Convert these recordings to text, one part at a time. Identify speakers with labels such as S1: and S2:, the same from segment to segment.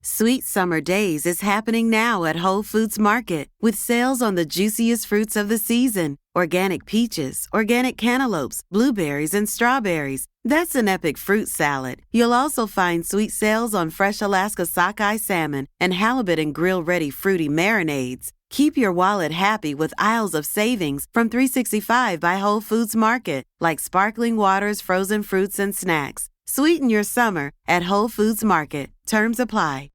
S1: Sweet Summer Days is happening now at Whole Foods Market with sales on the juiciest fruits of the season. Organic peaches, organic cantaloupes, blueberries, and strawberries. That's an epic fruit salad. You'll also find sweet sales on fresh Alaska sockeye salmon and halibut and grill-ready fruity marinades. Keep your wallet happy with aisles of savings from $3.65 by Whole Foods Market, like sparkling waters, frozen fruits, and snacks. Sweeten your summer at Whole Foods Market. Terms apply.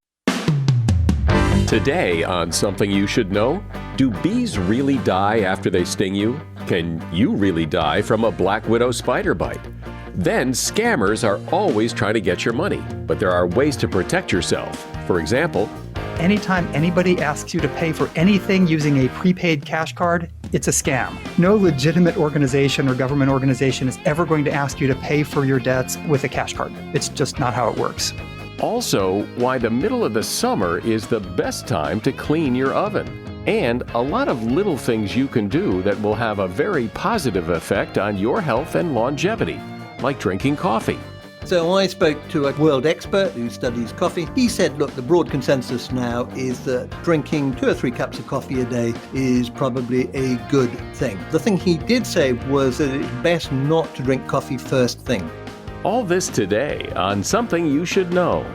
S2: Today on Something You Should Know, do bees really die after they sting you? Can you really die from a black widow spider bite? Then scammers are always trying to get your money, but there are ways to protect yourself. For example,
S3: anytime anybody asks you to pay for anything using a prepaid cash card, it's a scam. No legitimate organization or government organization is ever going to ask you to pay for your debts with a cash card. It's just not how it works.
S2: also why the middle of the summer is the best time to clean your oven, and a lot of little things you can do that will have a very positive effect on your health and longevity, like drinking coffee.
S4: So I spoke to a world expert who studies coffee. He said, look, the broad consensus now is that drinking 2 or 3 cups of coffee a day is probably a good thing. The thing he did say was that it's best not to drink coffee first thing.
S2: All this today on Something You Should Know.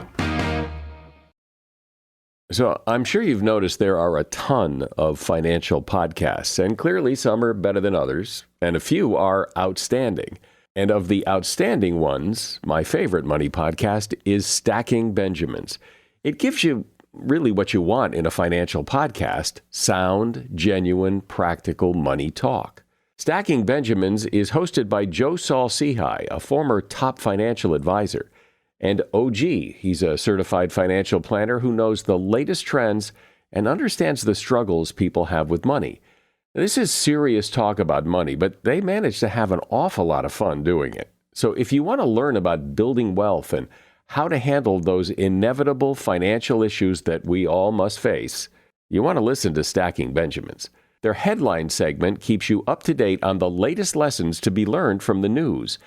S2: So I'm sure you've noticed there are a ton of financial podcasts, and clearly some are better than others, and a few are outstanding. And of the outstanding ones, my favorite money podcast is Stacking Benjamins. It gives you really what you want in a financial podcast: sound, genuine, practical money talk. Stacking Benjamins is hosted by Joe Saul-Sehy, a former top financial advisor, and OG. He's a certified financial planner who knows the latest trends and understands the struggles people have with money. This is serious talk about money, but they manage to have an awful lot of fun doing it. So if you want to learn about building wealth and how to handle those inevitable financial issues that we all must face, you want to listen to Stacking Benjamins. Their headline segment keeps you up to date on the latest lessons to be learned from the news.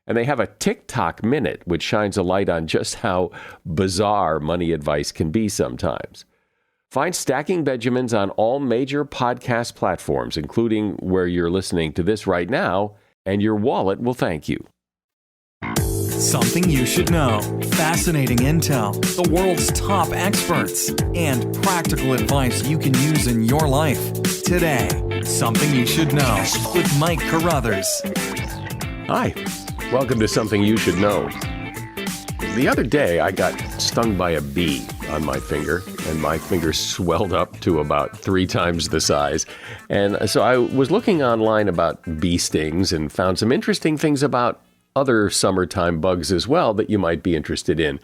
S2: And they have a TikTok Minute, which shines a light on just how bizarre money advice can be sometimes. Find Stacking Benjamins on all major podcast platforms, including where you're listening to this right now, and your wallet will thank you.
S5: Something you should know. Fascinating intel, the world's top experts, and practical advice you can use in your life. Today, Something You Should Know with Mike Carruthers.
S2: Hi, welcome to Something You Should Know. The other day, I got stung by a bee on my finger, and my finger swelled up to about 3 times the size. And so I was looking online about bee stings and found some interesting things about other summertime bugs as well that you might be interested in.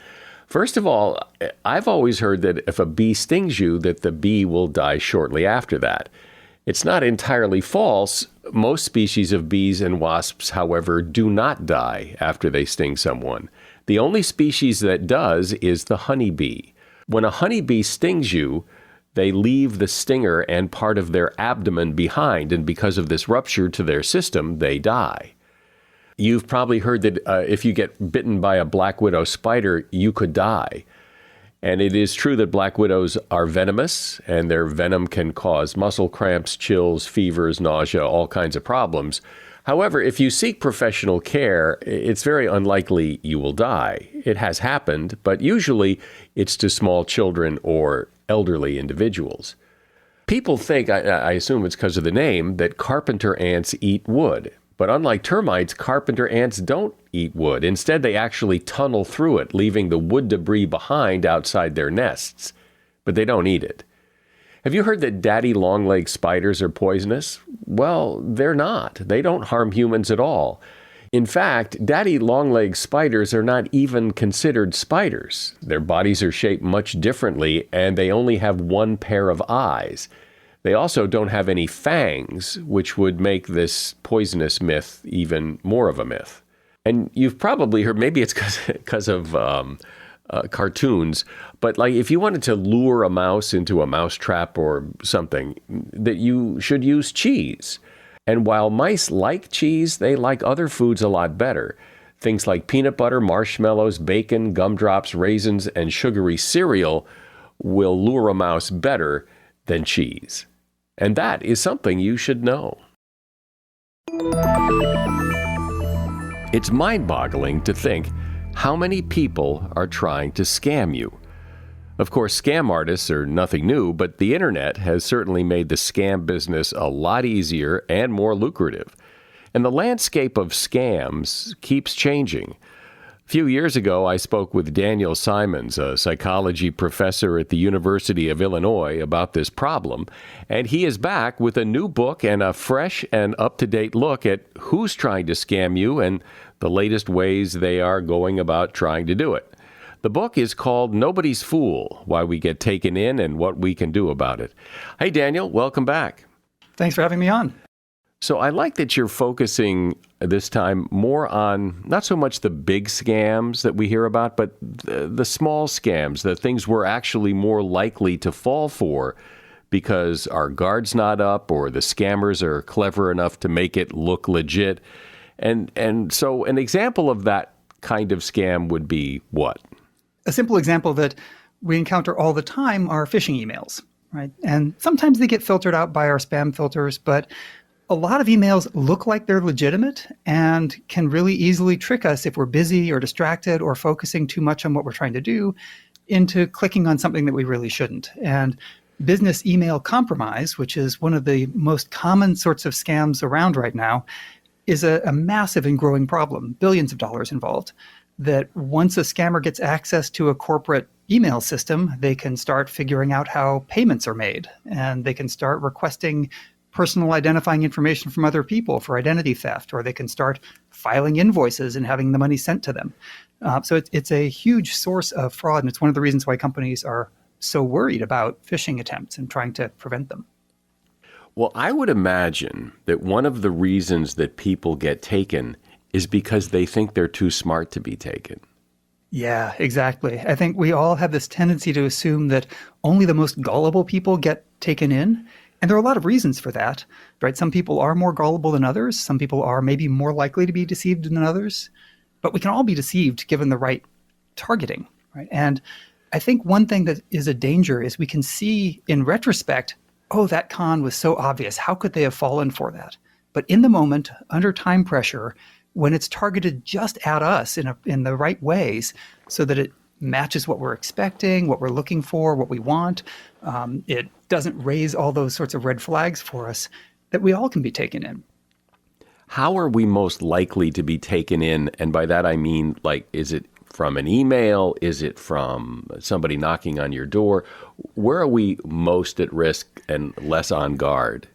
S2: First of all, I've always heard that if a bee stings you, that the bee will die shortly after that. It's not entirely false. Most species of bees and wasps, however, do not die after they sting someone. The only species that does is the honeybee. When a honeybee stings you, they leave the stinger and part of their abdomen behind, and because of this rupture to their system, they die. You've probably heard that if you get bitten by a black widow spider, you could die. And it is true that black widows are venomous, and their venom can cause muscle cramps, chills, fevers, nausea, all kinds of problems. However, if you seek professional care, it's very unlikely you will die. It has happened, but usually it's to small children or elderly individuals. People think, I assume it's because of the name, that carpenter ants eat wood. But unlike termites, carpenter ants don't eat wood. Instead, they actually tunnel through it, leaving the wood debris behind outside their nests. But they don't eat it. Have you heard that daddy long-legged spiders are poisonous? Well, they're not. They don't harm humans at all. In fact, daddy long-legged spiders are not even considered spiders. Their bodies are shaped much differently, and they only have 1 pair of eyes. They also don't have any fangs, which would make this poisonous myth even more of a myth. And you've probably heard, maybe it's because of cartoons, but like if you wanted to lure a mouse into a mouse trap or something, that you should use cheese. And while mice like cheese, they like other foods a lot better. Things like peanut butter, marshmallows, bacon, gumdrops, raisins, and sugary cereal will lure a mouse better than cheese. And that is something you should know. It's mind-boggling to think how many people are trying to scam you. Of course, scam artists are nothing new, but the internet has certainly made the scam business a lot easier and more lucrative. And the landscape of scams keeps changing. A few years ago, I spoke with Daniel Simons, a psychology professor at the University of Illinois, about this problem, and he is back with a new book and a fresh and up-to-date look at who's trying to scam you and the latest ways they are going about trying to do it. The book is called Nobody's Fool: Why We Get Taken In and What We Can Do About It. Hey, Daniel, welcome back.
S3: Thanks for having me on.
S2: So I like that you're focusing this time more on not so much the big scams that we hear about, but the small scams, the things we're actually more likely to fall for because our guard's not up or the scammers are clever enough to make it look legit. And so an example of that kind of scam would be what?
S3: A simple example that we encounter all the time are phishing emails, right? And sometimes they get filtered out by our spam filters, but a lot of emails look like they're legitimate and can really easily trick us if we're busy or distracted or focusing too much on what we're trying to do into clicking on something that we really shouldn't. And business email compromise, which is one of the most common sorts of scams around right now, is a massive and growing problem, billions of dollars involved, that once a scammer gets access to a corporate email system, they can start figuring out how payments are made, and they can start requesting personal identifying information from other people for identity theft, or they can start filing invoices and having the money sent to them. So it's a huge source of fraud, and it's one of the reasons why companies are so worried about phishing attempts and trying to prevent them.
S2: Well, I would imagine that one of the reasons that people get taken is because they think they're too smart to be taken.
S3: Yeah, exactly. I think we all have this tendency to assume that only the most gullible people get taken in. And there are a lot of reasons for that, right? Some people are more gullible than others. Some people are maybe more likely to be deceived than others. But we can all be deceived given the right targeting, right? And I think one thing that is a danger is we can see in retrospect, oh, that con was so obvious. How could they have fallen for that? But in the moment, under time pressure, when it's targeted just at us in the right ways so that it matches what we're expecting, what we're looking for, what we want, it doesn't raise all those sorts of red flags for us, that we all can be taken in.
S2: How are we most likely to be taken in? And by that I mean, like, is it from an email? Is it from somebody knocking on your door? Where are we most at risk and less on guard?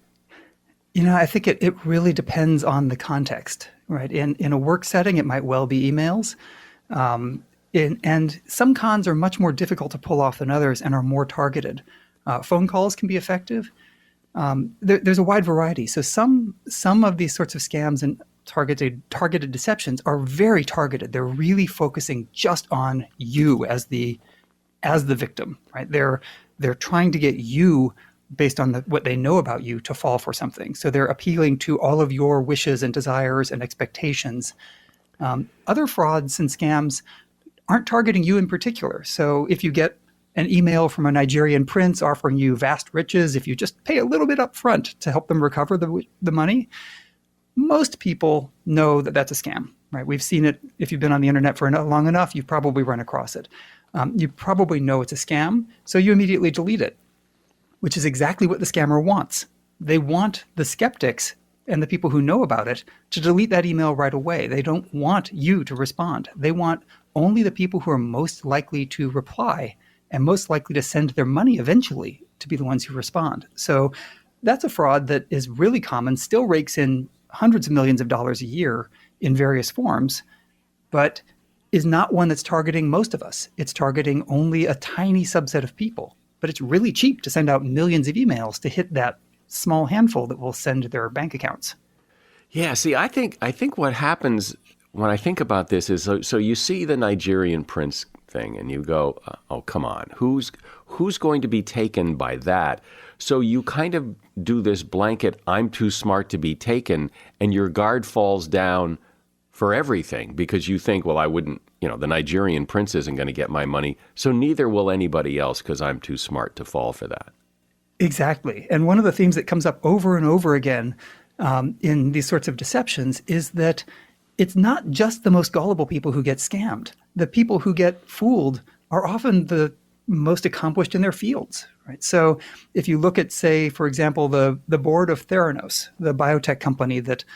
S3: You know, I think it really depends on the context, right? In a work setting, it might well be emails. And some cons are much more difficult to pull off than others and are more targeted. Phone calls can be effective. There's a wide variety. So some of these sorts of scams and targeted deceptions are very targeted. They're really focusing just on you as the victim, right? They're trying to get you based on what they know about you to fall for something. So they're appealing to all of your wishes and desires and expectations. Other frauds and scams aren't targeting you in particular. So if you get an email from a Nigerian prince offering you vast riches, if you just pay a little bit up front to help them recover the money, most people know that that's a scam, right? We've seen it. If you've been on the internet for long enough, you've probably run across it. You probably know it's a scam, so you immediately delete it, which is exactly what the scammer wants. They want the skeptics and the people who know about it to delete that email right away. They don't want you to respond. They want only the people who are most likely to reply and most likely to send their money eventually to be the ones who respond. So that's a fraud that is really common, still rakes in hundreds of millions of dollars a year in various forms, but is not one that's targeting most of us. It's targeting only a tiny subset of people. But it's really cheap to send out millions of emails to hit that small handful that will send their bank accounts.
S2: Yeah, see, I think what happens when I think about this is, so you see the Nigerian Prince thing and you go, oh, come on, who's going to be taken by that? So you kind of do this blanket, I'm too smart to be taken, and your guard falls down for everything because you think, well, I wouldn't, the Nigerian Prince isn't going to get my money, so neither will anybody else because I'm too smart to fall for that.
S3: Exactly. And one of the themes that comes up over and over again in these sorts of deceptions is that it's not just the most gullible people who get scammed. The people who get fooled are often the most accomplished in their fields, right? So if you look at, say, for example, the board of Theranos, the biotech company that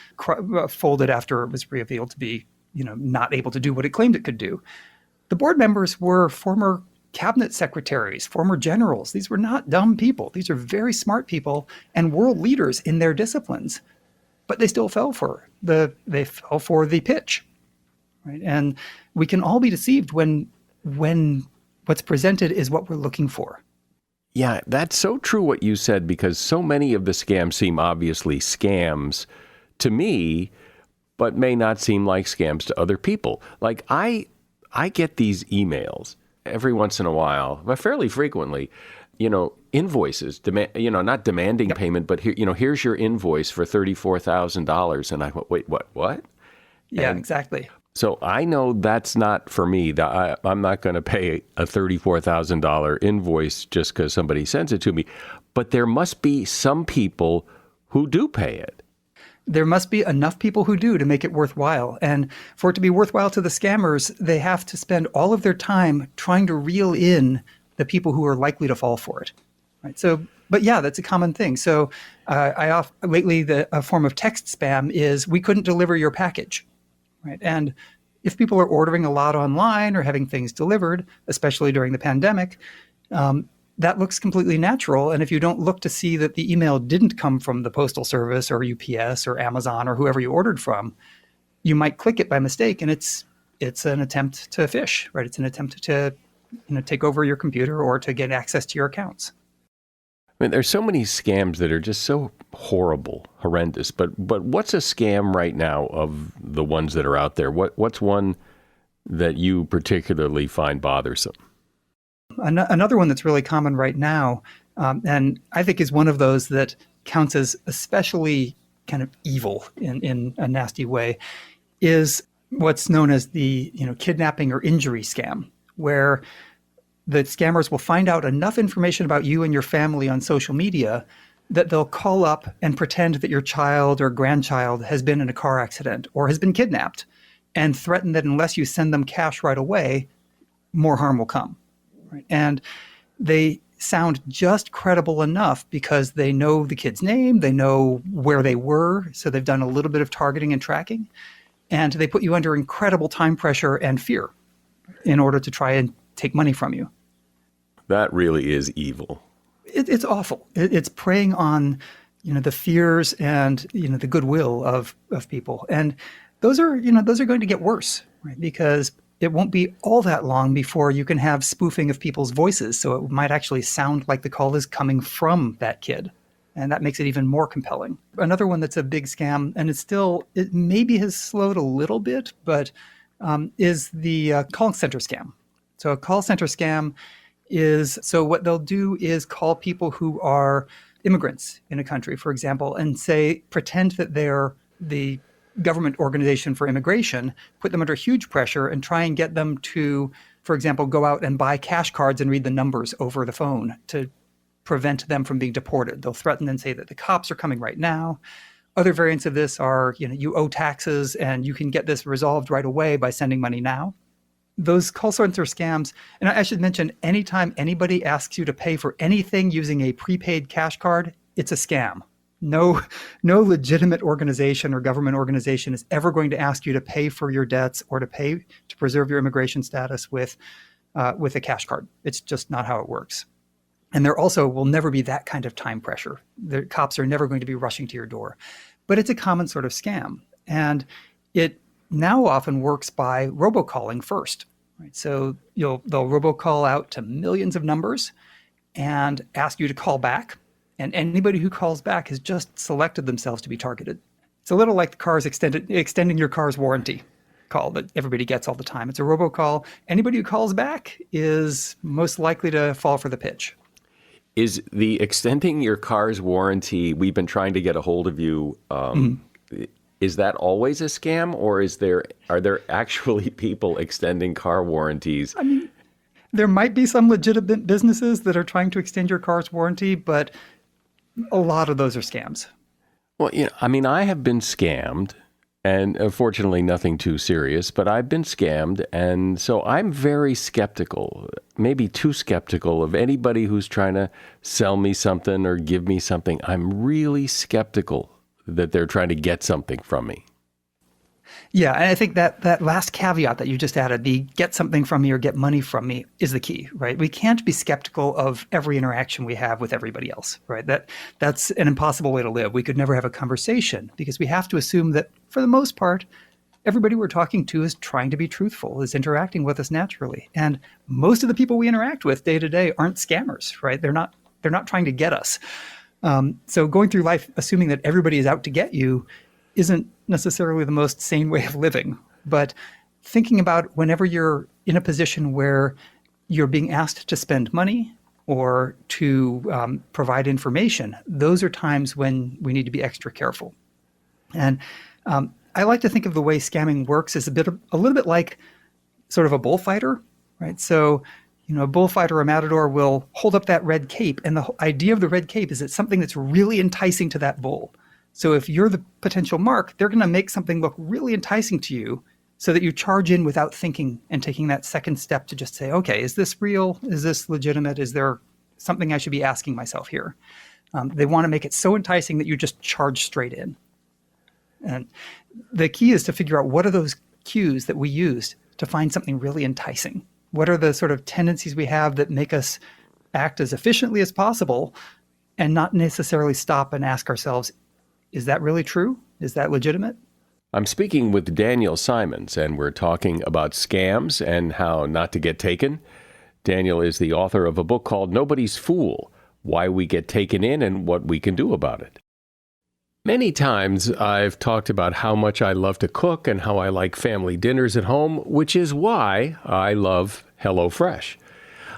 S3: folded after it was revealed to be, not able to do what it claimed it could do, the board members were former cabinet secretaries, former generals. These were not dumb people. These are very smart people and world leaders in their disciplines, but they still fell for the pitch, right? And we can all be deceived when what's presented is what we're looking for.
S2: Yeah, that's so true what you said, because so many of the scams seem obviously scams to me, but may not seem like scams to other people. Like I get these emails every once in a while, but fairly frequently, invoices, not demanding payment, but here, here's your invoice for $34,000. And I went, wait, what?
S3: Yeah,
S2: and
S3: exactly.
S2: So I know that's not for me. I'm not going to pay a $34,000 invoice just because somebody sends it to me. But there must be some people who do pay it.
S3: There must be enough people who do to make it worthwhile. And for it to be worthwhile to the scammers, they have to spend all of their time trying to reel in the people who are likely to fall for it. Right. So, but yeah, that's a common thing. So lately, a form of text spam is, we couldn't deliver your package. Right. And if people are ordering a lot online or having things delivered, especially during the pandemic, that looks completely natural. And if you don't look to see that the email didn't come from the Postal Service or UPS or Amazon or whoever you ordered from, you might click it by mistake, and it's an attempt to phish, right? It's an attempt to take over your computer or to get access to your accounts.
S2: I mean, there's so many scams that are just so horrible, horrendous. But what's a scam right now of the ones that are out there? What's one that you particularly find bothersome?
S3: Another one that's really common right now, and I think is one of those that counts as especially kind of evil in a nasty way, is what's known as the kidnapping or injury scam, where the scammers will find out enough information about you and your family on social media that they'll call up and pretend that your child or grandchild has been in a car accident or has been kidnapped, and threaten that unless you send them cash right away, more harm will come. Right? And they sound just credible enough because they know the kid's name, they know where they were, so they've done a little bit of targeting and tracking, and they put you under incredible time pressure and fear in order to try and take money from you.
S2: That really is evil.
S3: It's awful. It's preying on the fears and the goodwill of people, and those are going to get worse, right? Because it won't be all that long before you can have spoofing of people's voices. So it might actually sound like the call is coming from that kid. And that makes it even more compelling. Another one that's a big scam, and it maybe has slowed a little bit, but is the call center scam. So a call center scam so what they'll do is call people who are immigrants in a country, for example, and pretend that they're the government organization for immigration, put them under huge pressure and try and get them to, for example, go out and buy cash cards and read the numbers over the phone to prevent them from being deported. They'll threaten and say that the cops are coming right now. Other variants of this are, you owe taxes and you can get this resolved right away by sending money now. Those call center scams, and I should mention, anytime anybody asks you to pay for anything using a prepaid cash card, it's a scam. No legitimate organization or government organization is ever going to ask you to pay for your debts or to pay to preserve your immigration status with a cash card. It's just not how it works. And there also will never be that kind of time pressure. The cops are never going to be rushing to your door. But it's a common sort of scam. And it now often works by robocalling first. Right? So they'll robocall out to millions of numbers and ask you to call back. And anybody who calls back has just selected themselves to be targeted. It's a little like the car's extending your car's warranty call that everybody gets all the time. It's a robocall. Anybody who calls back is most likely to fall for the pitch.
S2: Is the extending your car's warranty, we've been trying to get a hold of you, Is that always a scam, or are there actually people extending car warranties?
S3: There might be some legitimate businesses that are trying to extend your car's warranty, but a lot of those are scams.
S2: Well, I have been scammed, and fortunately nothing too serious, but I've been scammed. And so I'm very skeptical, maybe too skeptical of anybody who's trying to sell me something or give me something. I'm really skeptical that they're trying to get something from me.
S3: Yeah, and I think that last caveat that you just added, the get something from me or get money from me, is the key, right? We can't be skeptical of every interaction we have with everybody else, right? That's an impossible way to live. We could never have a conversation because we have to assume that, for the most part, everybody we're talking to is trying to be truthful, is interacting with us naturally. And most of the people we interact with day to day aren't scammers, right? They're not trying to get us. So going through life assuming that everybody is out to get you isn't necessarily the most sane way of living. But thinking about whenever you're in a position where you're being asked to spend money or to provide information, those are times when we need to be extra careful. And I like to think of the way scamming works as a little bit like sort of a bullfighter, right? So, a bullfighter or matador will hold up that red cape, and the idea of the red cape is it's something that's really enticing to that bull. So if you're the potential mark, they're going to make something look really enticing to you so that you charge in without thinking and taking that second step to just say, okay, is this real? Is this legitimate? Is there something I should be asking myself here? They want to make it so enticing that you just charge straight in. And the key is to figure out what are those cues that we use to find something really enticing. What are the sort of tendencies we have that make us act as efficiently as possible and not necessarily stop and ask ourselves, is that really true? Is that legitimate?
S2: I'm speaking with Daniel Simons, and we're talking about scams and how not to get taken. Daniel is the author of a book called Nobody's Fool: Why We Get Taken In and What We Can Do About It. Many times I've talked about how much I love to cook and how I like family dinners at home, which is why I love HelloFresh.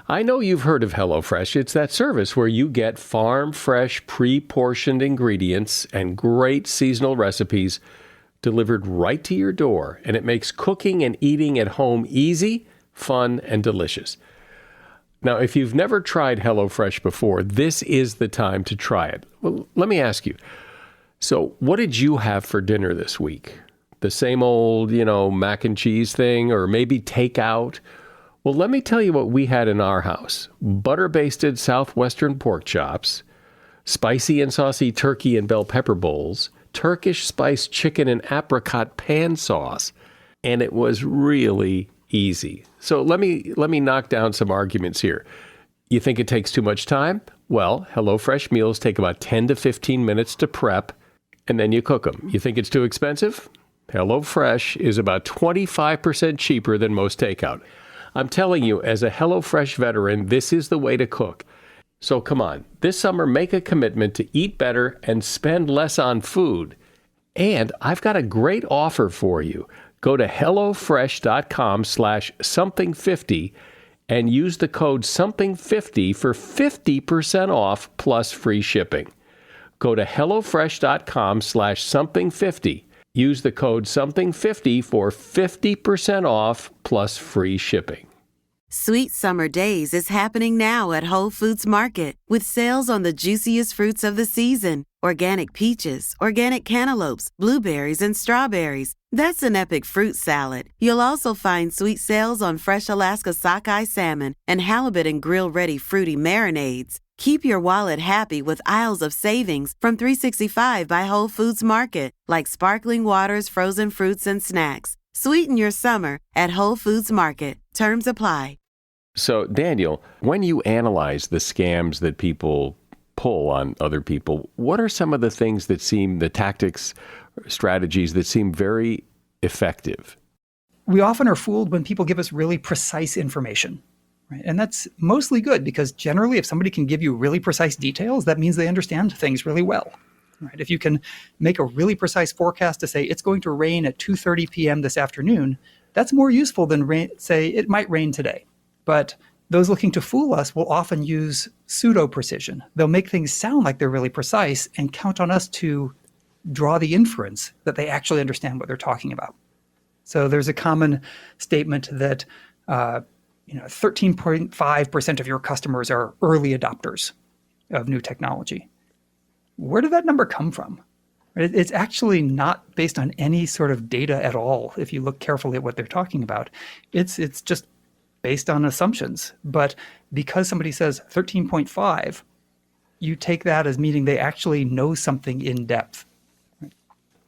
S2: I know you've heard of HelloFresh. It's that service where you get farm-fresh, pre-portioned ingredients and great seasonal recipes delivered right to your door, and it makes cooking and eating at home easy, fun, and delicious. Now, if you've never tried HelloFresh before, this is the time to try it. Well, let me ask you, so what did you have for dinner this week? The same old, mac and cheese thing, or maybe takeout? Well, let me tell you what we had in our house. Butter-basted Southwestern pork chops, spicy and saucy turkey and bell pepper bowls, Turkish spiced chicken and apricot pan sauce, and it was really easy. So let me knock down some arguments here. You think it takes too much time? Well, HelloFresh meals take about 10 to 15 minutes to prep, and then you cook them. You think it's too expensive? HelloFresh is about 25% cheaper than most takeout. I'm telling you, as a HelloFresh veteran, this is the way to cook. So come on, this summer, make a commitment to eat better and spend less on food. And I've got a great offer for you. Go to HelloFresh.com/something50 and use the code something50 for 50% off plus free shipping. Go to HelloFresh.com/something50. Use the code something50 for 50% off plus free shipping.
S1: Sweet Summer Days is happening now at Whole Foods Market with sales on the juiciest fruits of the season. Organic peaches, organic cantaloupes, blueberries, and strawberries. That's an epic fruit salad. You'll also find sweet sales on fresh Alaska sockeye salmon and halibut and grill-ready fruity marinades. Keep your wallet happy with aisles of savings from $3.65 by Whole Foods Market, like sparkling waters, frozen fruits, and snacks. Sweeten your summer at Whole Foods Market. Terms apply.
S2: So, Daniel, when you analyze the scams that people pull on other people, what are some of the things that seem, the tactics, strategies that seem very effective?
S3: We often are fooled when people give us really precise information. Right? And that's mostly good because generally if somebody can give you really precise details, that means they understand things really well. Right? If you can make a really precise forecast to say it's going to rain at 2:30 p.m. this afternoon, that's more useful than say it might rain today. But those looking to fool us will often use pseudo-precision. They'll make things sound like they're really precise and count on us to draw the inference that they actually understand what they're talking about. So there's a common statement that 13.5% of your customers are early adopters of new technology. Where did that number come from? It's actually not based on any sort of data at all. If you look carefully at what they're talking about, it's just based on assumptions. But because somebody says 13.5, you take that as meaning they actually know something in depth.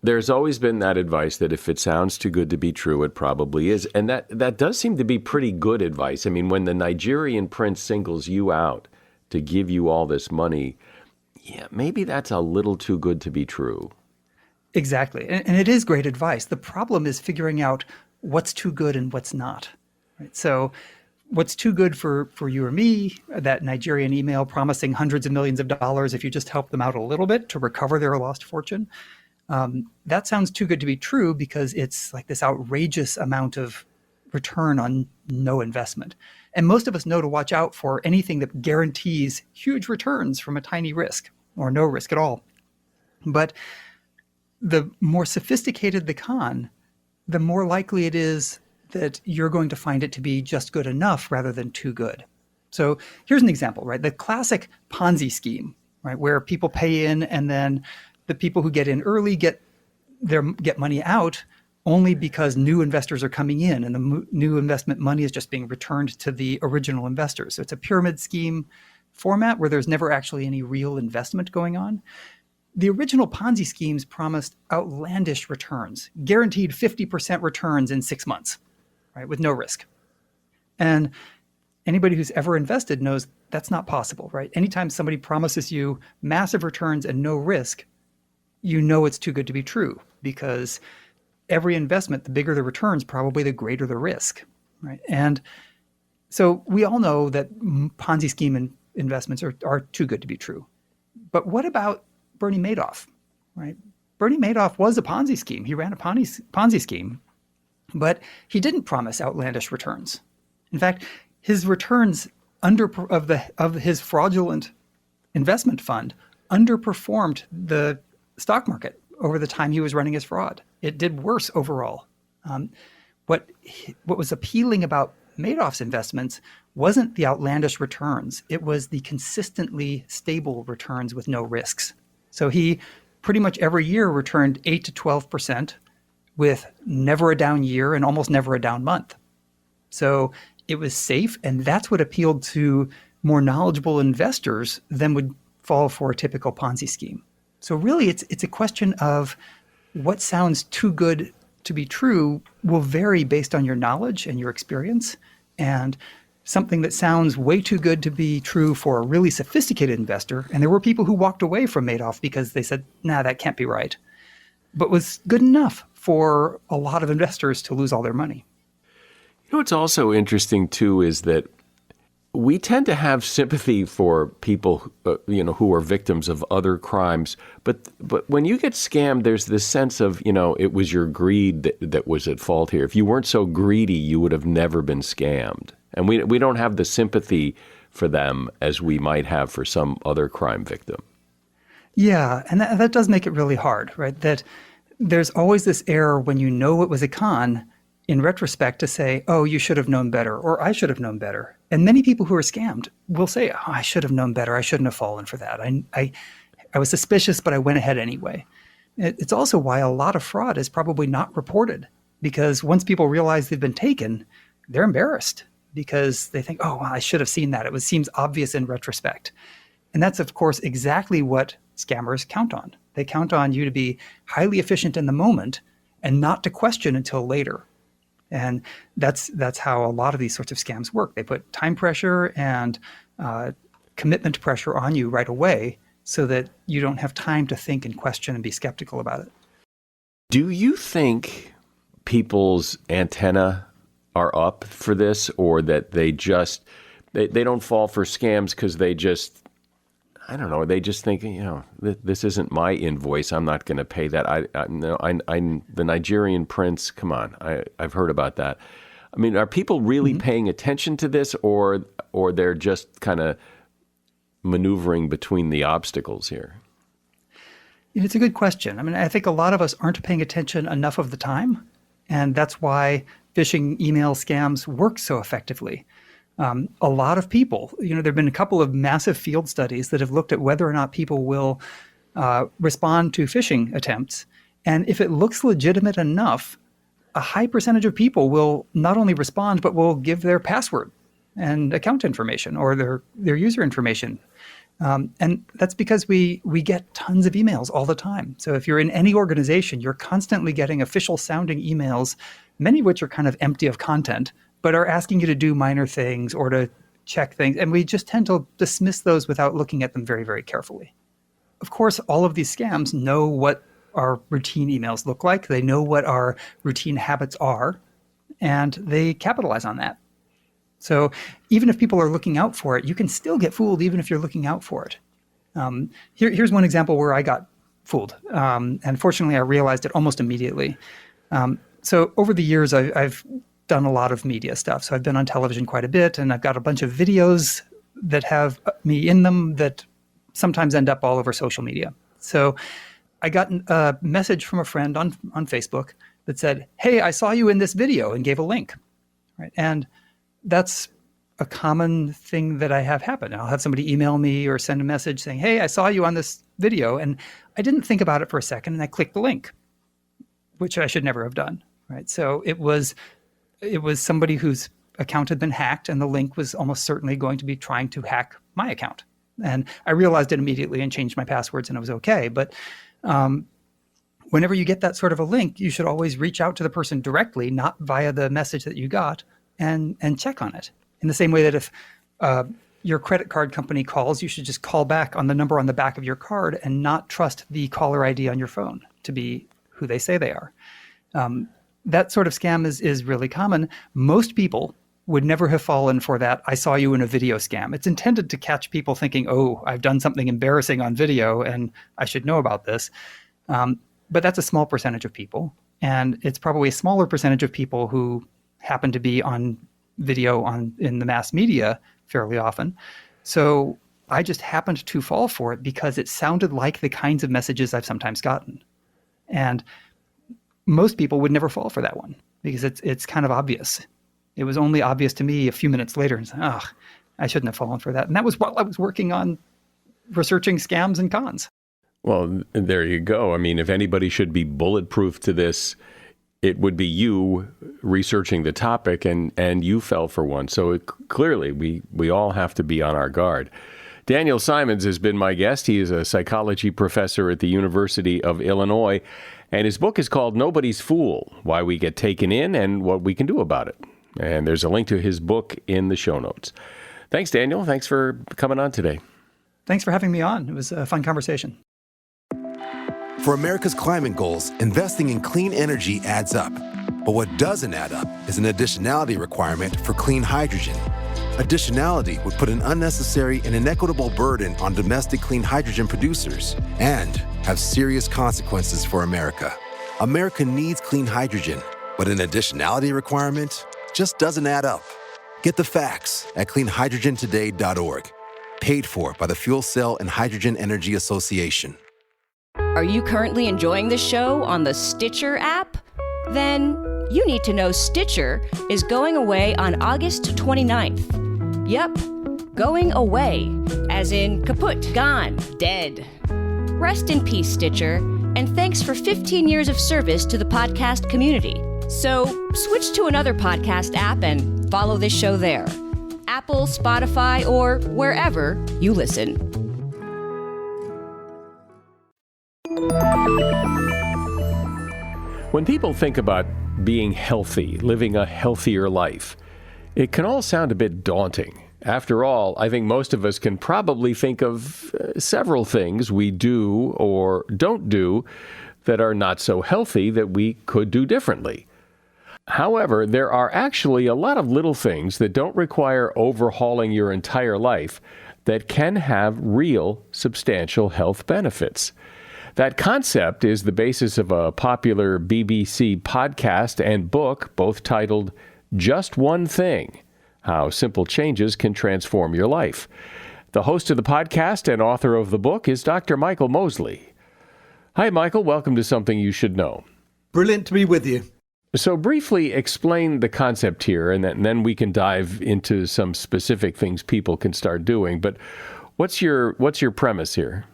S2: There's always been that advice that if it sounds too good to be true, it probably is. And that does seem to be pretty good advice. I mean, when the Nigerian Prince singles you out to give you all this money, yeah, maybe that's a little too good to be true.
S3: Exactly. And it is great advice. The problem is figuring out what's too good and what's not. Right? So what's too good for you or me, that Nigerian email promising hundreds of millions of dollars if you just help them out a little bit to recover their lost fortune, that sounds too good to be true because it's like this outrageous amount of return on no investment. And most of us know to watch out for anything that guarantees huge returns from a tiny risk or no risk at all. But the more sophisticated the con, the more likely it is that you're going to find it to be just good enough rather than too good. So here's an example, right? The classic Ponzi scheme, right? Where people pay in and then the people who get in early get money out only because new investors are coming in and the new investment money is just being returned to the original investors. So it's a pyramid scheme format where there's never actually any real investment going on. The original Ponzi schemes promised outlandish returns, guaranteed 50% returns in 6 months, right, with no risk. And anybody who's ever invested knows that's not possible, right? Anytime somebody promises you massive returns and no risk, you know it's too good to be true because every investment, the bigger the returns, probably the greater the risk, right? And so we all know that Ponzi scheme investments are too good to be true. But what about Bernie Madoff, right? Bernie Madoff was a Ponzi scheme. He ran a Ponzi scheme, but he didn't promise outlandish returns. In fact, his returns of his fraudulent investment fund underperformed the stock market over the time he was running his fraud. It did worse overall. What was appealing about Madoff's investments wasn't the outlandish returns. It was the consistently stable returns with no risks. So he pretty much every year returned 8 to 12% with never a down year and almost never a down month. So it was safe, and that's what appealed to more knowledgeable investors than would fall for a typical Ponzi scheme. So really, it's a question of what sounds too good to be true will vary based on your knowledge and your experience, and something that sounds way too good to be true for a really sophisticated investor. And there were people who walked away from Madoff because they said, nah, that can't be right, but was good enough for a lot of investors to lose all their money.
S2: You know what's also interesting, too, is that we tend to have sympathy for people, who are victims of other crimes. But when you get scammed, there's this sense of, it was your greed that was at fault here. If you weren't so greedy, you would have never been scammed. And we don't have the sympathy for them as we might have for some other crime victim.
S3: Yeah, and that does make it really hard, right? That there's always this error when you know it was a con, in retrospect, to say, oh, you should have known better, or I should have known better. And many people who are scammed will say, oh, I should have known better. I shouldn't have fallen for that. I was suspicious, but I went ahead anyway. It's also why a lot of fraud is probably not reported, because once people realize they've been taken, they're embarrassed because they think, oh, well, I should have seen that. It seems obvious in retrospect. And that's, of course, exactly what scammers count on. They count on you to be highly efficient in the moment and not to question until later. And that's how a lot of these sorts of scams work. They put time pressure and commitment pressure on you right away so that you don't have time to think and question and be skeptical about it.
S2: Do you think people's antenna are up for this, or that they don't fall for scams because they just, I don't know, they just think, this isn't my invoice, I'm not going to pay that. The Nigerian Prince, come on, I've heard about that. I mean, are people really paying attention to this, or they're just kind of maneuvering between the obstacles here?
S3: It's a good question. I mean, I think a lot of us aren't paying attention enough of the time, and that's why phishing email scams work so effectively. A lot of people, there have been a couple of massive field studies that have looked at whether or not people will respond to phishing attempts. And if it looks legitimate enough, a high percentage of people will not only respond, but will give their password and account information or their user information. And that's because we get tons of emails all the time. So if you're in any organization, you're constantly getting official sounding emails, many of which are kind of empty of content, but are asking you to do minor things or to check things. And we just tend to dismiss those without looking at them very, very carefully. Of course, all of these scams know what our routine emails look like. They know what our routine habits are, and they capitalize on that. So even if people are looking out for it, you can still get fooled even if you're looking out for it. Here's one example where I got fooled. And fortunately, I realized it almost immediately. So over the years, I've done a lot of media stuff. So I've been on television quite a bit, and I've got a bunch of videos that have me in them that sometimes end up all over social media. So I got a message from a friend on Facebook that said, "Hey, I saw you in this video," and gave a link. Right? And that's a common thing that I have happen. I'll have somebody email me or send a message saying, "Hey, I saw you on this video." And I didn't think about it for a second, and I clicked the link, which I should never have done. Right? So it was somebody whose account had been hacked, and the link was almost certainly going to be trying to hack my account. And I realized it immediately and changed my passwords, and it was okay. But whenever you get that sort of a link, you should always reach out to the person directly, not via the message that you got, and check on it. In the same way that if your credit card company calls, you should just call back on the number on the back of your card and not trust the caller ID on your phone to be who they say they are. That sort of scam is really common. Most people would never have fallen for that "I saw you in a video" scam. It's intended to catch people thinking, "Oh, I've done something embarrassing on video and I should know about this." But that's a small percentage of people. And it's probably a smaller percentage of people who happen to be on video in the mass media fairly often. So I just happened to fall for it because it sounded like the kinds of messages I've sometimes gotten. And most people would never fall for that one because it's kind of obvious. It was only obvious to me a few minutes later, and I shouldn't have fallen for that. And that was while I was working on researching scams and cons.
S2: Well, there you go. I mean, if anybody should be bulletproof to this, it would be you researching the topic, and you fell for one. So clearly, we all have to be on our guard. Daniel Simons has been my guest. He is a psychology professor at the University of Illinois, and his book is called Nobody's Fool: Why We Get Taken In and What We Can Do About It. And there's a link to his book in the show notes. Thanks, Daniel. Thanks for coming on today.
S3: Thanks for having me on. It was a fun conversation.
S6: For America's climate goals, investing in clean energy adds up. But what doesn't add up is an additionality requirement for clean hydrogen. Additionality would put an unnecessary and inequitable burden on domestic clean hydrogen producers and have serious consequences for America. America needs clean hydrogen, but an additionality requirement just doesn't add up. Get the facts at cleanhydrogentoday.org. Paid for by the Fuel Cell and Hydrogen Energy Association.
S7: Are you currently enjoying the show on the Stitcher app? Then you need to know Stitcher is going away on August 29th. Yep, going away, as in kaput, gone, dead. Rest in peace, Stitcher, and thanks for 15 years of service to the podcast community. So switch to another podcast app and follow this show there. Apple, Spotify, or wherever you listen.
S2: When people think about being healthy, living a healthier life, it can all sound a bit daunting. After all, I think most of us can probably think of several things we do or don't do that are not so healthy that we could do differently. However, there are actually a lot of little things that don't require overhauling your entire life that can have real, substantial health benefits. That concept is the basis of a popular BBC podcast and book, both titled Just One Thing: How Simple Changes Can Transform Your Life. The host of the podcast and author of the book is Dr. Michael Mosley. Hi, Michael. Welcome to Something You Should Know.
S4: Brilliant to be with you.
S2: So briefly explain the concept here, and then we can dive into some specific things people can start doing. But what's your premise here?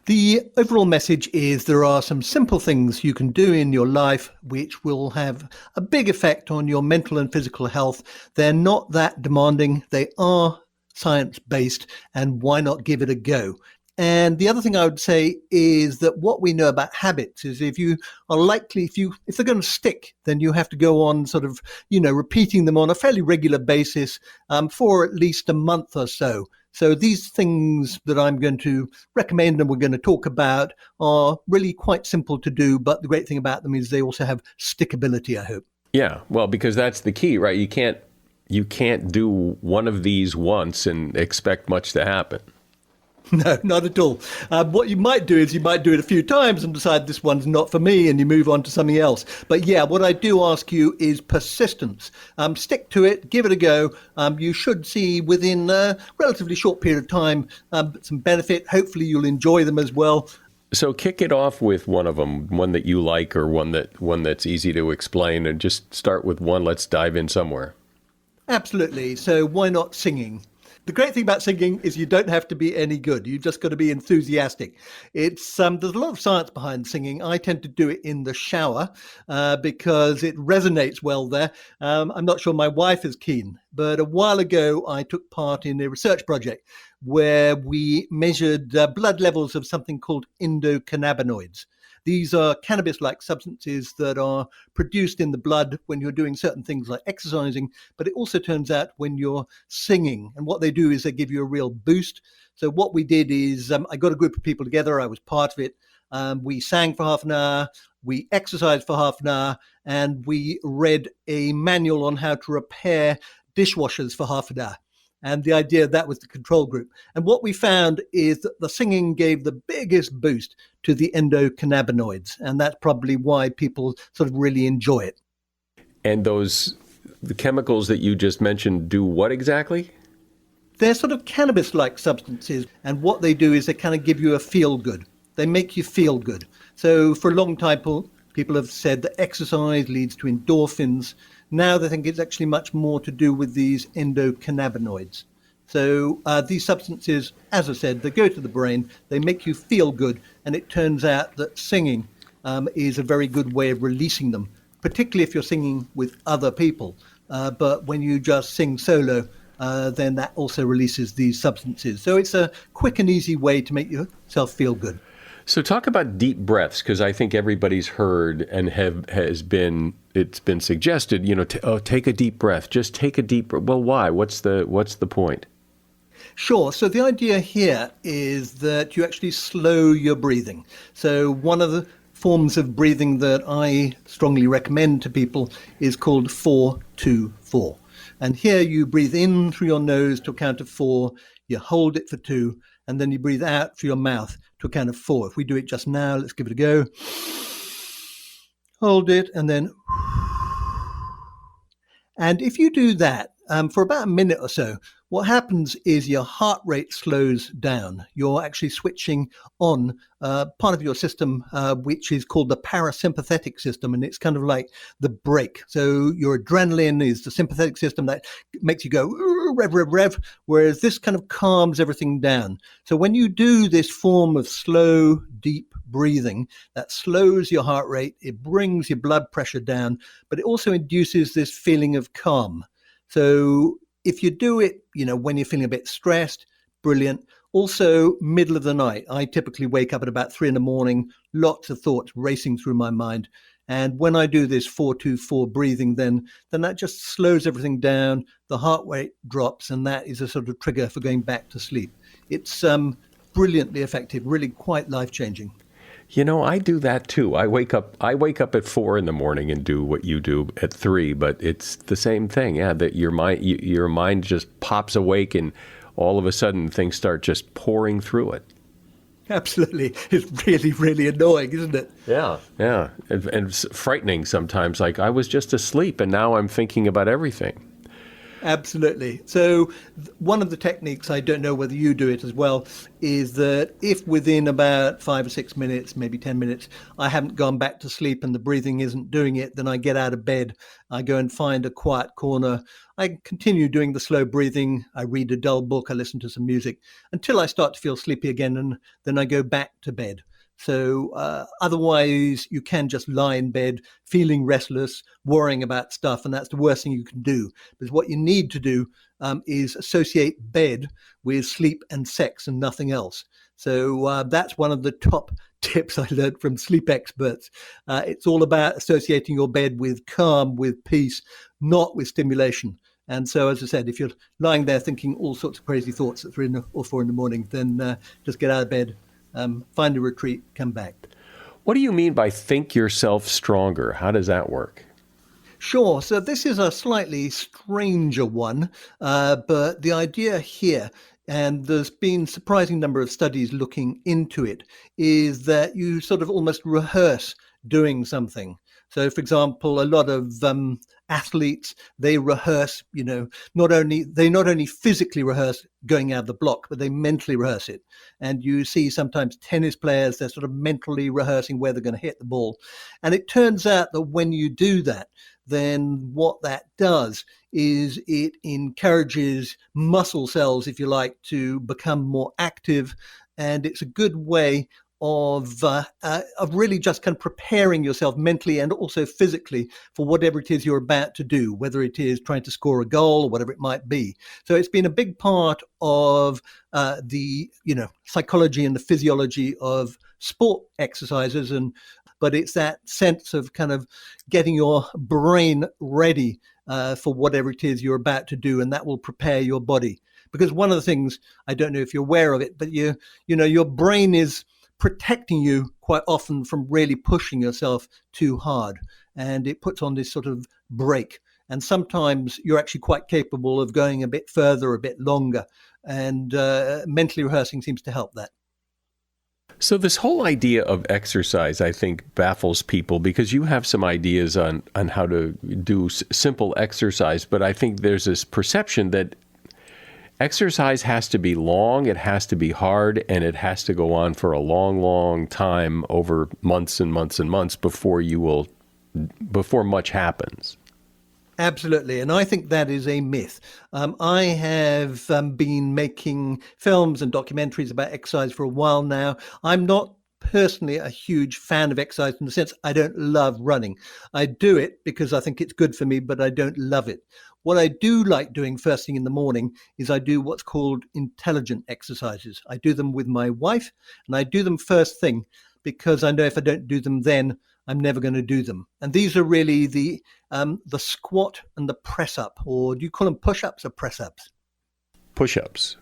S4: The overall message is there are some simple things you can do in your life which will have a big effect on your mental and physical health. They're not that demanding. They are science-based, and why not give it a go? And the other thing I would say is that what we know about habits is if you are likely, if they're going to stick, then you have to go on sort of, repeating them on a fairly regular basis for at least a month or so. So these things that I'm going to recommend and we're going to talk about are really quite simple to do. But the great thing about them is they also have stickability, I hope.
S2: Yeah, well, because that's the key, right? You can't do one of these once and expect much to happen.
S4: No, not at all. What you might do is you might do it a few times and decide this one's not for me and you move on to something else. But yeah, what I do ask you is persistence. Stick to it, give it a go. You should see within a relatively short period of time some benefit. Hopefully you'll enjoy them as well.
S2: So kick it off with one of them, one that you like or one that's easy to explain, and just start with one. Let's dive in somewhere.
S4: Absolutely. So why not singing? The great thing about singing is you don't have to be any good. You've just got to be enthusiastic. It's there's a lot of science behind singing. I tend to do it in the shower because it resonates well there. I'm not sure my wife is keen, but a while ago I took part in a research project where we measured blood levels of something called endocannabinoids. These are cannabis-like substances that are produced in the blood when you're doing certain things like exercising, but it also turns out when you're singing. And what they do is they give you a real boost. So what we did is I got a group of people together. I was part of it. We sang for half an hour. We exercised for half an hour. And we read a manual on how to repair dishwashers for half an hour. And the idea that was the control group. And what we found is that the singing gave the biggest boost to the endocannabinoids. And that's probably why people sort of really enjoy it.
S2: And the chemicals that you just mentioned do what exactly?
S4: They're sort of cannabis-like substances. And what they do is they kind of give you a feel good. They make you feel good. So for a long time, people have said that exercise leads to endorphins. Now they think it's actually much more to do with these endocannabinoids. So these substances, as I said, they go to the brain, they make you feel good, and it turns out that singing is a very good way of releasing them, particularly if you're singing with other people. But when you just sing solo, then that also releases these substances. So it's a quick and easy way to make yourself feel good.
S2: So talk about deep breaths, because I think everybody's heard and it's been suggested, take a deep breath, just take a deep breath. Well, why? What's the point?
S4: Sure. So the idea here is that you actually slow your breathing. So one of the forms of breathing that I strongly recommend to people is called 4-2-4. And here you breathe in through your nose to a count of 4, you hold it for 2, and then you breathe out through your mouth to a count of 4. If we do it just now, let's give it a go. Hold it, and then... And if you do that for about a minute or so, what happens is your heart rate slows down. You're actually switching on part of your system, which is called the parasympathetic system, and it's kind of like the brake. So your adrenaline is the sympathetic system that makes you go rev, rev, rev, whereas this kind of calms everything down. So when you do this form of slow, deep breathing, that slows your heart rate, it brings your blood pressure down, but it also induces this feeling of calm. So if you do it, when you're feeling a bit stressed, brilliant. Also, middle of the night. I typically wake up at about 3 a.m, lots of thoughts racing through my mind. And when I do this 4-2-4 breathing, then that just slows everything down. The heart rate drops, and that is a sort of trigger for going back to sleep. It's brilliantly effective, really quite life-changing.
S2: I do that too. I wake up at 4 a.m. and do what you do at 3, but it's the same thing. Yeah, that your mind just pops awake, and all of a sudden things start just pouring through it.
S4: Absolutely. It's really, really annoying, isn't it?
S2: Yeah. And it's frightening sometimes. Like, I was just asleep and now I'm thinking about everything.
S4: Absolutely. So one of the techniques, I don't know whether you do it as well, is that if within about 5 or 6 minutes, maybe 10 minutes, I haven't gone back to sleep and the breathing isn't doing it, then I get out of bed, I go and find a quiet corner, I continue doing the slow breathing, I read a dull book, I listen to some music until I start to feel sleepy again, and then I go back to bed. So otherwise, you can just lie in bed feeling restless, worrying about stuff, and that's the worst thing you can do. Because what you need to do is associate bed with sleep and sex and nothing else. So that's one of the top tips I learned from sleep experts. It's all about associating your bed with calm, with peace, not with stimulation. And so, as I said, if you're lying there thinking all sorts of crazy thoughts at 3 or 4 in the morning, then just get out of bed. Find a retreat, come back.
S2: What do you mean by think yourself stronger? How does that work?
S4: Sure. So this is a slightly stranger one, but the idea here, and there's been a surprising number of studies looking into it, is that you sort of almost rehearse doing something. So, for example, a lot of athletes, they rehearse, not only physically rehearse going out of the block, but they mentally rehearse it. And you see sometimes tennis players, they're sort of mentally rehearsing where they're going to hit the ball. And it turns out that when you do that, then what that does is it encourages muscle cells, if you like, to become more active. And it's a good way of really just kind of preparing yourself mentally and also physically for whatever it is you're about to do, whether it is trying to score a goal or whatever it might be. So it's been a big part of the psychology and the physiology of sport exercises, but it's that sense of kind of getting your brain ready for whatever it is you're about to do, and that will prepare your body. Because one of the things, I don't know if you're aware of it, but your brain is protecting you quite often from really pushing yourself too hard. And it puts on this sort of break. And sometimes you're actually quite capable of going a bit further, a bit longer. And mentally rehearsing seems to help that.
S2: So this whole idea of exercise, I think, baffles people because you have some ideas on how to do simple exercise. But I think there's this perception that exercise has to be long, it has to be hard, and it has to go on for a long, long time over months and months and months before much happens.
S4: Absolutely. And I think that is a myth. I have been making films and documentaries about exercise for a while now. I'm not personally a huge fan of exercise in the sense I don't love running. I do it because I think it's good for me, but I don't love it. What I do like doing first thing in the morning is I do what's called intelligent exercises. I do them with my wife, and I do them first thing because I know if I don't do them then, I'm never going to do them. And these are really the squat and the press up, or do you call them push-ups or press-ups?
S2: Push-ups.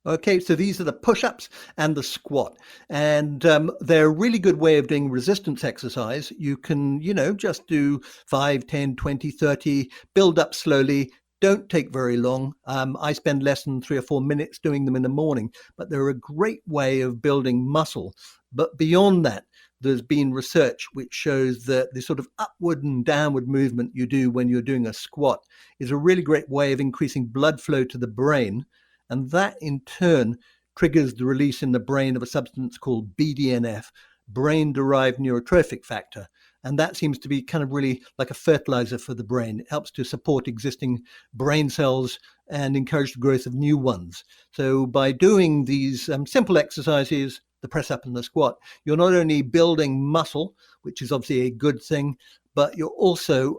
S4: Okay, so these are the push-ups and the squat. And they're a really good way of doing resistance exercise. You can, just do 5, 10, 20, 30, build up slowly. Don't take very long. I spend less than 3 or 4 minutes doing them in the morning, but they're a great way of building muscle. But beyond that, there's been research which shows that the sort of upward and downward movement you do when you're doing a squat is a really great way of increasing blood flow to the brain. And that in turn triggers the release in the brain of a substance called BDNF, brain-derived neurotrophic factor. And that seems to be kind of really like a fertilizer for the brain. It helps to support existing brain cells and encourage the growth of new ones. So by doing these simple exercises, the press up and the squat, you're not only building muscle, which is obviously a good thing, but you're also,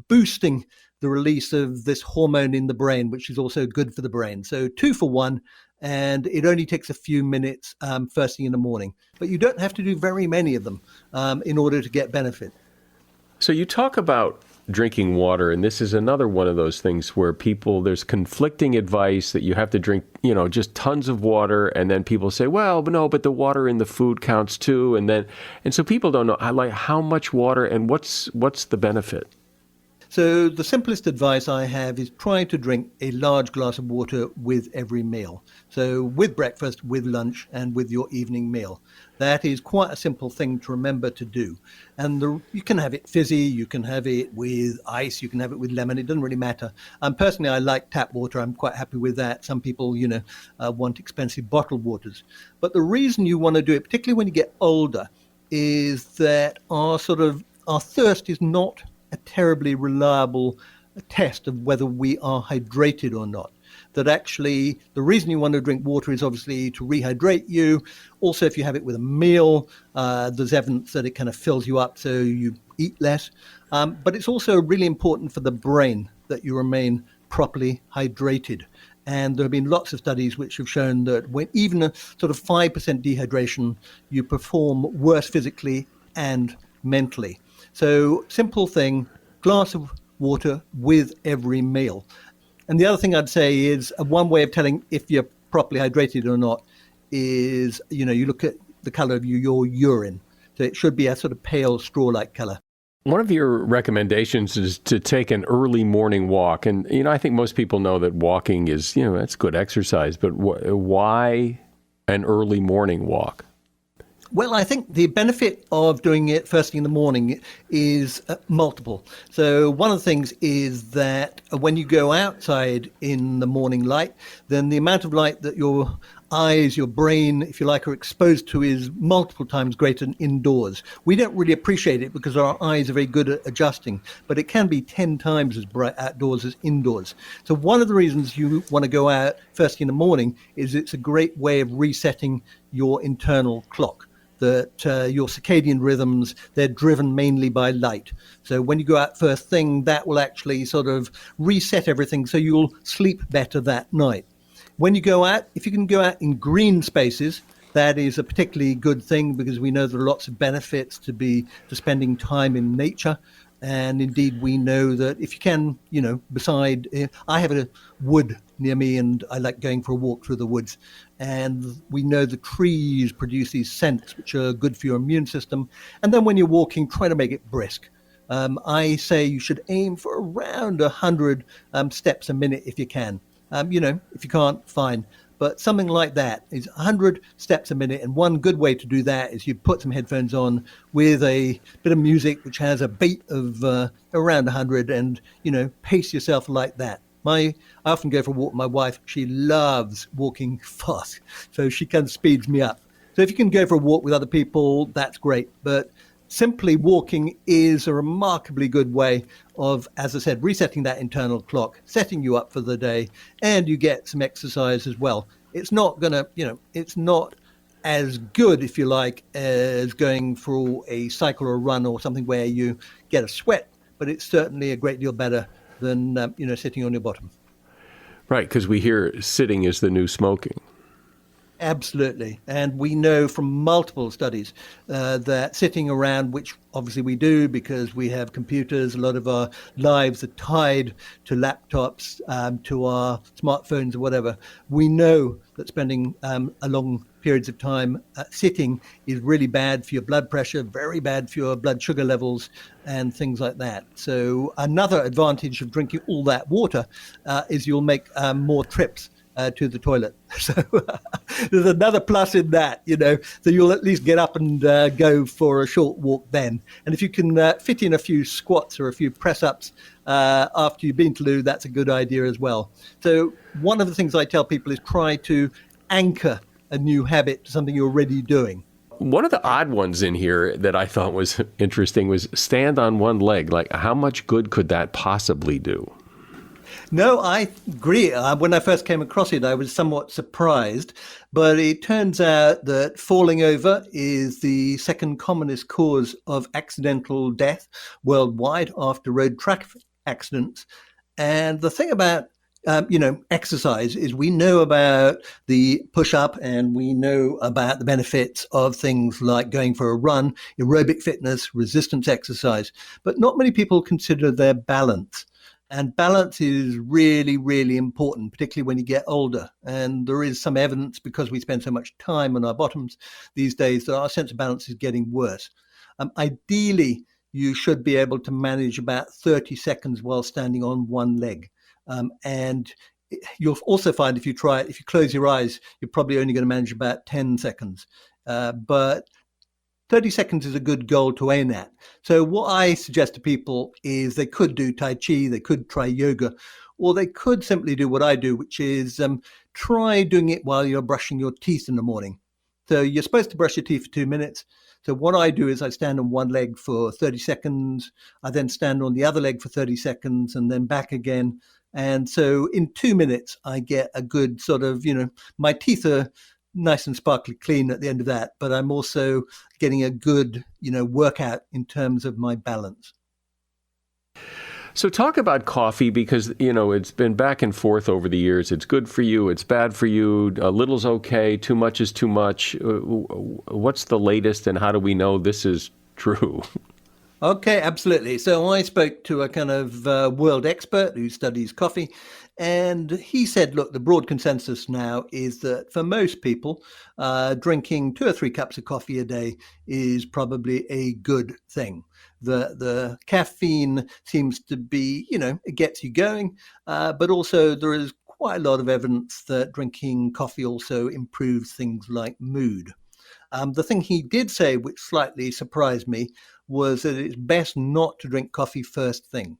S4: boosting the release of this hormone in the brain, which is also good for the brain. So 2 for 1, and it only takes a few minutes first thing in the morning. But you don't have to do very many of them in order to get benefit.
S2: So you talk about drinking water, and this is another one of those things where there's conflicting advice that you have to drink, just tons of water, and then people say, well, but the water in the food counts too, and so people don't know, like, how much water and what's the benefit?
S4: So the simplest advice I have is try to drink a large glass of water with every meal. So with breakfast, with lunch, and with your evening meal. That is quite a simple thing to remember to do. And you can have it fizzy, you can have it with ice, you can have it with lemon. It doesn't really matter. Personally, I like tap water. I'm quite happy with that. Some people, want expensive bottled waters. But the reason you want to do it, particularly when you get older, is that our thirst is not a terribly reliable test of whether we are hydrated or not. That actually the reason you want to drink water is obviously to rehydrate you. Also, if you have it with a meal, there's evidence that it kind of fills you up so you eat less. But it's also really important for the brain that you remain properly hydrated. And there have been lots of studies which have shown that when even a sort of 5% dehydration, you perform worse physically and mentally. So simple thing, glass of water with every meal. And the other thing I'd say is one way of telling if you're properly hydrated or not is, you look at the color of your urine. So it should be a sort of pale straw-like color.
S2: One of your recommendations is to take an early morning walk. And, I think most people know that walking is, that's good exercise. But why an early morning walk?
S4: Well, I think the benefit of doing it first thing in the morning is multiple. So one of the things is that when you go outside in the morning light, then the amount of light that your eyes, your brain, if you like, are exposed to is multiple times greater than indoors. We don't really appreciate it because our eyes are very good at adjusting, but it can be 10 times as bright outdoors as indoors. So one of the reasons you want to go out first thing in the morning is it's a great way of resetting your internal clock. That your circadian rhythms, they're driven mainly by light. So when you go out first thing, that will actually sort of reset everything so you'll sleep better that night. When you go out, if you can go out in green spaces, that is a particularly good thing because we know there are lots of benefits to spending time in nature. And indeed, we know that if you can, I have a wood near me and I like going for a walk through the woods. And we know the trees produce these scents which are good for your immune system. And then when you're walking, try to make it brisk. I say you should aim for around 100 steps a minute if you can. If you can't, fine. But something like that is 100 steps a minute. And one good way to do that is you put some headphones on with a bit of music which has a beat of around 100 and, pace yourself like that. I often go for a walk with my wife. She loves walking fast, so she kind of speeds me up. So if you can go for a walk with other people, that's great. But simply walking is a remarkably good way of, as I said, resetting that internal clock, setting you up for the day, and you get some exercise as well. It's not it's not as good, if you like, as going for a cycle or a run or something where you get a sweat, but it's certainly a great deal better than, sitting on your bottom.
S2: Right, because we hear sitting is the new smoking.
S4: Absolutely. And we know from multiple studies that sitting around, which obviously we do because we have computers, a lot of our lives are tied to laptops, to our smartphones or whatever. We know that spending a long periods of time sitting is really bad for your blood pressure, very bad for your blood sugar levels and things like that. So another advantage of drinking all that water is you'll make more trips to the toilet. So there's another plus in that, so you'll at least get up and go for a short walk then. And if you can fit in a few squats or a few press-ups after you've been to loo, that's a good idea as well. So one of the things I tell people is try to anchor a new habit to something you're already doing.
S2: One of the odd ones in here that I thought was interesting was stand on one leg. Like, how much good could that possibly do?
S4: No, I agree. When I first came across it, I was somewhat surprised, but it turns out that falling over is the second commonest cause of accidental death worldwide after road traffic accidents. And the thing about exercise is we know about the push-up and we know about the benefits of things like going for a run, aerobic fitness, resistance exercise, but not many people consider their balance. And balance is really, really important, particularly when you get older. And there is some evidence, because we spend so much time on our bottoms these days, that our sense of balance is getting worse. Ideally, you should be able to manage about 30 seconds while standing on one leg. And you'll also find if you try it, if you close your eyes, you're probably only going to manage about 10 seconds. But 30 seconds is a good goal to aim at. So what I suggest to people is they could do Tai Chi, they could try yoga, or they could simply do what I do, which is try doing it while you're brushing your teeth in the morning. So you're supposed to brush your teeth for 2 minutes. So what I do is I stand on one leg for 30 seconds. I then stand on the other leg for 30 seconds and then back again. And so in 2 minutes, I get a good sort of, my teeth are nice and sparkly clean at the end of that, but I'm also getting a good, workout in terms of my balance.
S2: So talk about coffee, because, it's been back and forth over the years. It's good for you. It's bad for you. A little's okay. Too much is too much. What's the latest, and how do we know this is true?
S4: Okay, absolutely. So I spoke to a kind of world expert who studies coffee, and he said, look, the broad consensus now is that for most people, drinking 2 or 3 cups of coffee a day is probably a good thing. The caffeine seems to be, it gets you going, but also there is quite a lot of evidence that drinking coffee also improves things like mood. The thing he did say, which slightly surprised me, was that it's best not to drink coffee first thing.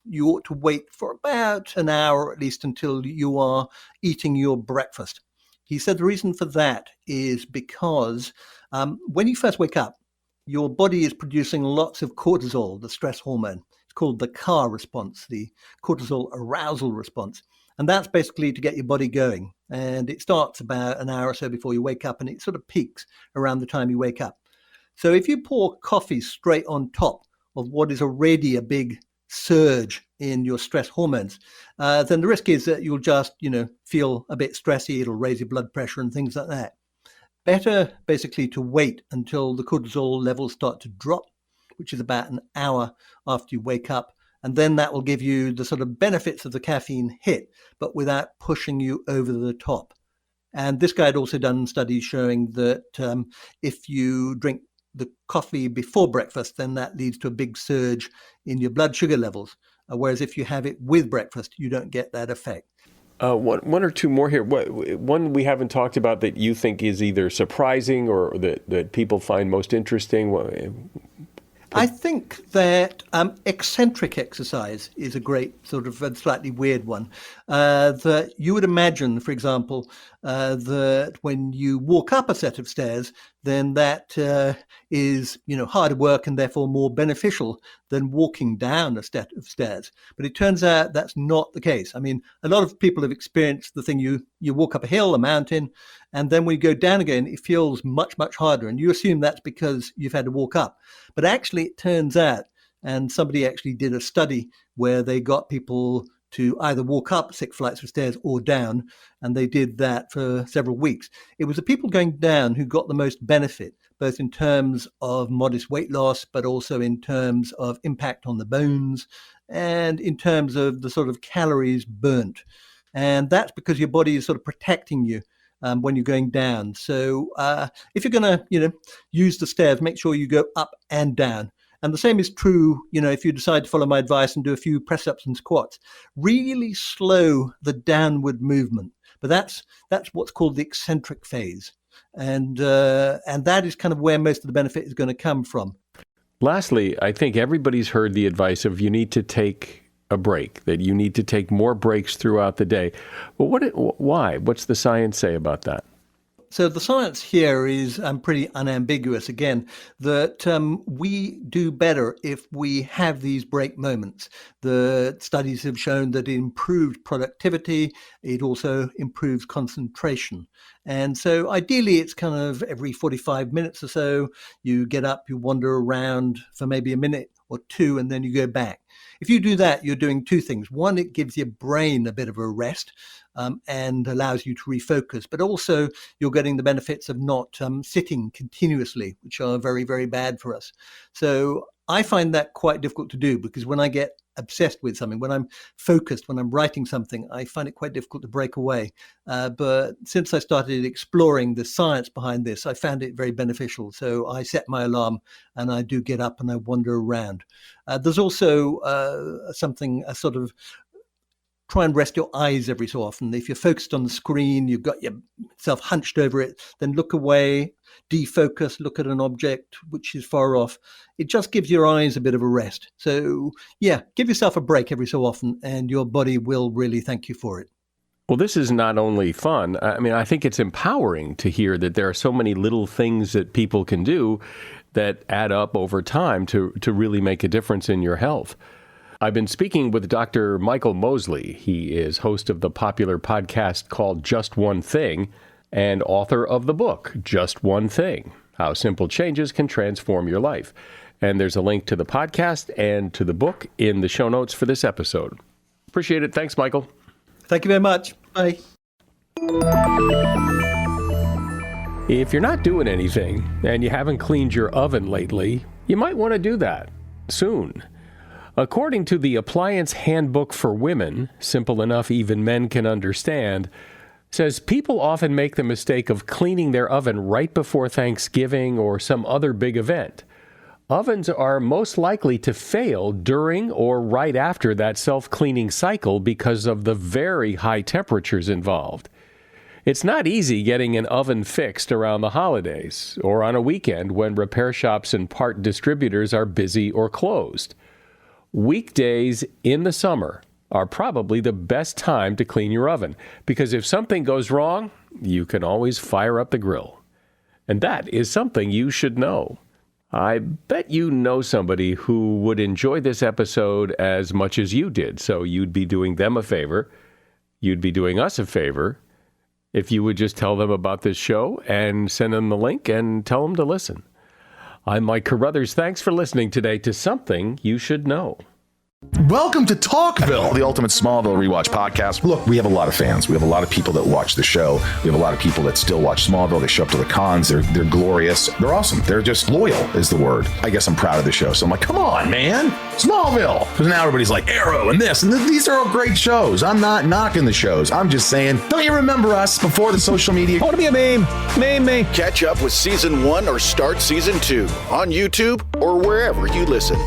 S4: You ought to wait for about an hour at least until you are eating your breakfast. He said the reason for that is because when you first wake up, your body is producing lots of cortisol, the stress hormone. It's called the CAR response, the cortisol arousal response. And that's basically to get your body going. And it starts about an hour or so before you wake up, and it sort of peaks around the time you wake up. So if you pour coffee straight on top of what is already a big surge in your stress hormones, then the risk is that you'll just, feel a bit stressy. It'll raise your blood pressure and things like that. Better basically to wait until the cortisol levels start to drop, which is about an hour after you wake up. And then that will give you the sort of benefits of the caffeine hit, but without pushing you over the top. And this guy had also done studies showing that if you drink the coffee before breakfast, then that leads to a big surge in your blood sugar levels. Whereas if you have it with breakfast, you don't get that effect.
S2: One or two more here. One we haven't talked about that you think is either surprising or that people find most interesting?
S4: I think that eccentric exercise is a great sort of a slightly weird one. That you would imagine, for example, that when you walk up a set of stairs, then that is, harder work and therefore more beneficial than walking down a set of stairs. But it turns out that's not the case. I mean, a lot of people have experienced the thing you walk up a hill, a mountain, and then when you go down again, it feels much, much harder. And you assume that's because you've had to walk up. But actually, it turns out, and somebody actually did a study where they got people to either walk up 6 flights of stairs or down, and they did that for several weeks. It was the people going down who got the most benefit, both in terms of modest weight loss, but also in terms of impact on the bones, and in terms of the sort of calories burnt. And that's because your body is sort of protecting you when you're going down. So if you're going to, use the stairs, make sure you go up and down. And the same is true, if you decide to follow my advice and do a few press-ups and squats. Really slow the downward movement. But that's what's called the eccentric phase. And that is kind of where most of the benefit is going to come from.
S2: Lastly, I think everybody's heard the advice of you need to take a break, that you need to take more breaks throughout the day. Well, why? What's the science say about that?
S4: So the science here is pretty unambiguous, again, that we do better if we have these break moments. The studies have shown that it improves productivity. It also improves concentration. And so ideally, it's kind of every 45 minutes or so, you get up, you wander around for maybe a minute or two, and then you go back. If you do that, you're doing two things. One, it gives your brain a bit of a rest and allows you to refocus, but also you're getting the benefits of not sitting continuously, which are very, very bad for us. So I find that quite difficult to do because when I get obsessed with something, when I'm focused, when I'm writing something, I find it quite difficult to break away. But since I started exploring the science behind this, I found it very beneficial. So I set my alarm and I do get up and I wander around. There's also a sort of try and rest your eyes every so often. If you're focused on the screen, you've got yourself hunched over it, then look away, defocus, look at an object which is far off. It just gives your eyes a bit of a rest. So yeah, give yourself a break every so often and your body will really thank you for it.
S2: Well, this is not only fun. I mean, I think it's empowering to hear that there are so many little things that people can do that add up over time to really make a difference in your health. I've been speaking with Dr. Michael Mosley. He is host of the popular podcast called Just One Thing and author of the book, Just One Thing, How Simple Changes Can Transform Your Life. And there's a link to the podcast and to the book in the show notes for this episode. Appreciate it. Thanks, Michael.
S4: Thank you very much. Bye.
S2: If you're not doing anything and you haven't cleaned your oven lately, you might want to do that soon. According to the Appliance Handbook for Women, simple enough even men can understand, says people often make the mistake of cleaning their oven right before Thanksgiving or some other big event. Ovens are most likely to fail during or right after that self-cleaning cycle because of the very high temperatures involved. It's not easy getting an oven fixed around the holidays or on a weekend when repair shops and part distributors are busy or closed. Weekdays in the summer are probably the best time to clean your oven because if something goes wrong, you can always fire up the grill. And that is something you should know. I bet you know somebody who would enjoy this episode as much as you did, so you'd be doing them a favor. You'd be doing us a favor if you would just tell them about this show and send them the link and tell them to listen. I'm Mike Carruthers. Thanks for listening today to Something You Should Know.
S8: Welcome to Talkville, the ultimate Smallville rewatch podcast. Look, we have a lot of fans. We have a lot of people that watch the show. We have a lot of people that still watch Smallville. They show up to the cons. They're glorious. They're awesome. They're just loyal is the word. I guess I'm proud of the show. So I'm like, come on, man. Smallville. Because now everybody's like Arrow and this. And these are all great shows. I'm not knocking the shows. I'm just saying, don't you remember us before the social media? I want to be a meme. Meme.
S9: Catch up with season 1 or start season 2 on YouTube or wherever you listen.